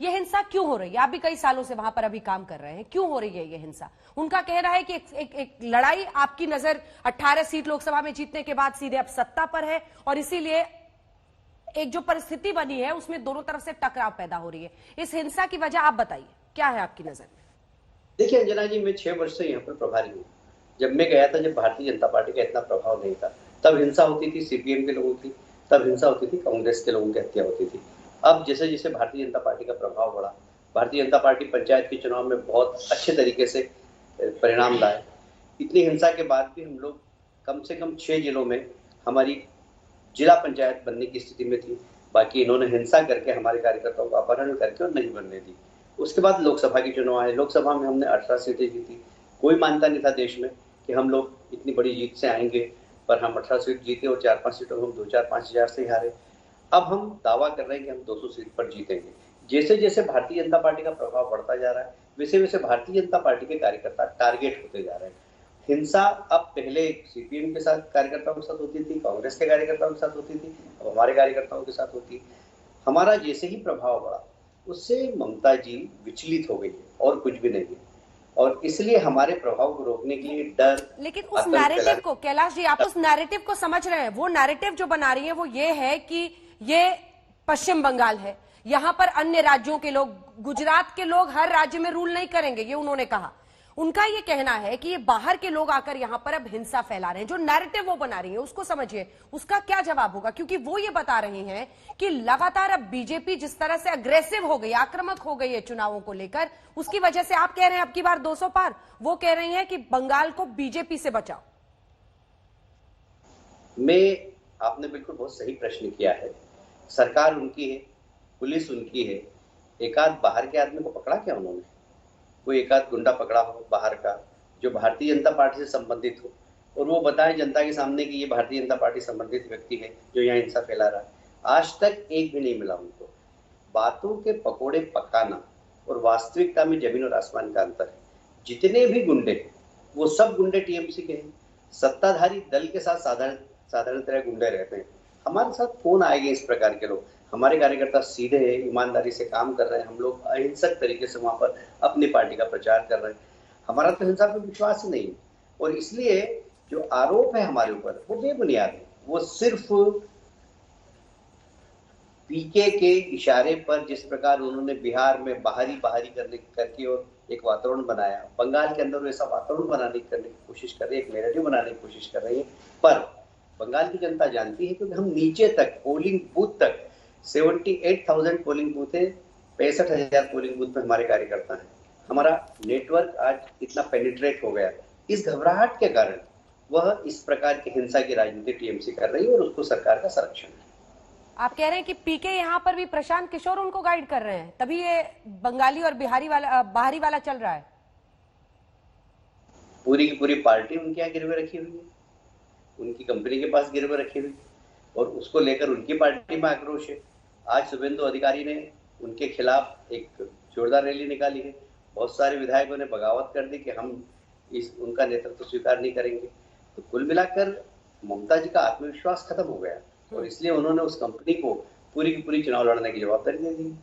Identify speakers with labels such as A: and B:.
A: ये हिंसा क्यों हो रही है? आप भी कई सालों से वहां पर अभी काम कर रहे हैं, क्यों हो रही है ये हिंसा? उनका कहना है कि एक लड़ाई, आपकी नजर 18 सीट लोकसभा में जीतने के बाद सीधे अब सत्ता पर है और इसीलिए एक जो परिस्थिति बनी है उसमें दोनों तरफ से टकराव पैदा हो रही है। इस हिंसा की वजह आप बताइए, क्या है आपकी नजर में?
B: देखिए अंजना जी, मैं 6 वर्ष से यहाँ पर प्रभारी हूँ। जब मैं गया था, जब भारतीय जनता पार्टी का इतना प्रभाव नहीं था, तब हिंसा होती थी सीपीएम के लोगों की, तब हिंसा होती थी कांग्रेस के लोगों की हत्या होती थी। अब जैसे जैसे भारतीय जनता पार्टी का प्रभाव बढ़ा, भारतीय जनता पार्टी पंचायत के चुनाव में बहुत अच्छे तरीके से परिणाम लाए। इतनी हिंसा के बाद भी हम लोग कम से कम 6 जिलों में हमारी जिला पंचायत बनने की स्थिति में थी। बाकी इन्होंने हिंसा करके हमारे कार्यकर्ताओं को अपहरण करके और नहीं बनने दी। उसके बाद लोकसभा के चुनाव आए, लोकसभा में हमने 18 सीटें जीती। कोई मानता नहीं था देश में कि हम लोग इतनी बड़ी जीत से आएंगे, पर हम 18 सीट जीते और 4-5 सीटों में हम 2-4-5 हजार से हारे। अब हम दावा कर रहे हैं कि हम 200 सीट पर जीतेंगे। जैसे जैसे भारतीय जनता पार्टी का प्रभाव बढ़ता जा रहा है, वैसे वैसे भारतीय जनता पार्टी के कार्यकर्ता टारगेट होते जा रहे हैं। हिंसा अब पहले सीपीएम के साथ कार्यकर्ताओं के साथ होती थी, कांग्रेस के कार्यकर्ताओं के साथ होती थी, अब हमारे कार्यकर्ताओं के साथ होती है। हमारा जैसे ही प्रभाव बढ़ा, उससे ममता जी विचलित हो गई है और कुछ भी नहीं है। और इसलिए हमारे प्रभाव को रोकने के लिए डर,
A: लेकिन उस नैरेटिव को, कैलाश जी, आप उस नैरेटिव को समझ रहे हैं? वो नैरेटिव जो बना रही है वो ये है कि ये पश्चिम बंगाल है, यहां पर अन्य राज्यों के लोग, गुजरात के लोग हर राज्य में रूल नहीं करेंगे, ये उन्होंने कहा। उनका ये कहना है कि ये बाहर के लोग आकर यहां पर अब हिंसा फैला रहे हैं। जो नैरेटिव वो बना रही है उसको समझिए, उसका क्या जवाब होगा? क्योंकि वो ये बता रही हैं कि लगातार अब बीजेपी जिस तरह से अग्रेसिव हो गई, आक्रामक हो गई है चुनावों को लेकर, उसकी वजह से आप कह रहे हैं अब की बार 200 पार, वो कह रही हैं कि बंगाल को बीजेपी से बचाओ।
B: आपने बिल्कुल बहुत सही प्रश्न किया है। सरकार उनकी है, पुलिस उनकी है, एक आध बाहर के आदमी को पकड़ा क्या उन्होंने? कोई एक आध गुंडा पकड़ा हो बाहर का जो भारतीय जनता पार्टी से संबंधित हो और वो बताए जनता के सामने कि ये भारतीय जनता पार्टी संबंधित व्यक्ति है जो यहाँ हिंसा फैला रहा है? आज तक एक भी नहीं मिला उनको। बातों के पकोड़े पकाना और वास्तविकता में जमीन और आसमान का अंतर है। जितने भी गुंडे हैं वो सब गुंडे टीएमसी के हैं। सत्ताधारी दल के साथ साधारण तरह गुंडे रहते हैं। हमारे साथ कौन आएंगे इस प्रकार के लोग? हमारे कार्यकर्ता सीधे हैं, ईमानदारी से काम कर रहे हैं। हम लोग अहिंसक तरीके से वहां पर अपनी पार्टी का प्रचार कर रहे हैं। हमारा तो हिंसा पर विश्वास ही नहीं, और इसलिए जो आरोप है हमारे ऊपर वो बेबुनियाद है। वो सिर्फ पीके के इशारे पर, जिस प्रकार उन्होंने बिहार में बाहरी करके और एक वातावरण बनाया, बंगाल के अंदर वैसा वातावरण बनाने करने की कोशिश कर रही है, एक नैरेटिव बनाने की कोशिश कर रही है। पर बंगाल की जनता जानती है, क्योंकि हम नीचे तक पोलिंग बूथ तक 78,000 पोलिंग बूथ है, 65,000 पोलिंग बूथ पे हमारे कार्यकर्ता हैं। हमारा नेटवर्क आज इतना पेनिट्रेट हो गया। इस घबराहट के कारण वह इस प्रकार की हिंसा की राजनीति टीएमसी कर रही है और उसको सरकार का संरक्षण है।
A: आप कह रहे हैं कि पीके यहां पर भी प्रशांत किशोर उनको गाइड कर रहे हैं, तभी ये बंगाली और बिहारी वाला, बाहरी वाला चल रहा है।
B: पूरी की पूरी पार्टी उनके यहाँ गिरवे रखी हुई है, उनकी कंपनी के पास गिरवे रखी हुई, और उसको लेकर उनकी पार्टी में आक्रोश है। आज शुभेंदु अधिकारी ने उनके खिलाफ एक जोरदार रैली निकाली है। बहुत सारे विधायकों ने बगावत कर दी कि हम उनका नेतृत्व स्वीकार नहीं करेंगे। तो कुल मिलाकर ममता जी का आत्मविश्वास खत्म हो गया और इसलिए उन्होंने उस कंपनी को पूरी की पूरी चुनाव लड़ने की जवाबदारी दे दी।